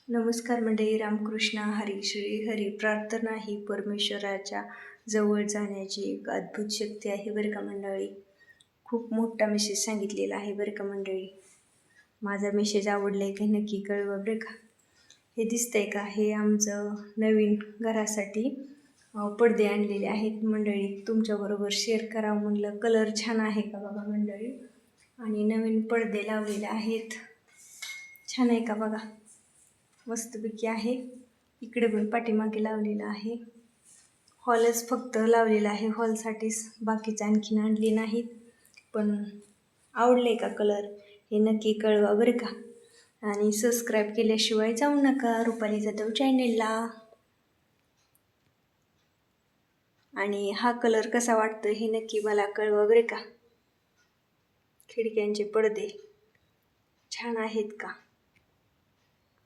नमस्कार मंडळी. रामकृष्ण हरी. श्री हरी. प्रार्थना ही परमेश्वराच्या जवळ जाण्याची एक अद्भुत शक्ती आहे बरं का मंडळी. खूप मोठा मेसेज सांगितलेला आहे बरं का मंडळी. माझा मेसेज आवडलाय का नक्की कळवा बरं का. हे दिसतंय का, हे आमचं नवीन घरासाठी पडदे आणलेले आहेत मंडळी. तुमच्याबरोबर शेअर करावं म्हणलं. कलर छान आहे का बघा मंडळी. आणि नवीन पडदे लावलेले आहेत. छान आहे का बघा, मस्तपैकी आहे. इकडे पण पाठीमागे लावलेलं आहे. हॉलच फक्त लावलेला आहे, हॉलसाठीच, बाकीचं आणखीन आणली नाहीत. पण आवडले का कलर हे नक्की कळवा बरं का. आणि सबस्क्राईब केल्याशिवाय जाऊ नका रुपाली जाधव चॅनेलला. आणि हा कलर कसा वाटतो हे नक्की मला कळवा बरं का. खिडक्यांचे पडदे छान आहेत का.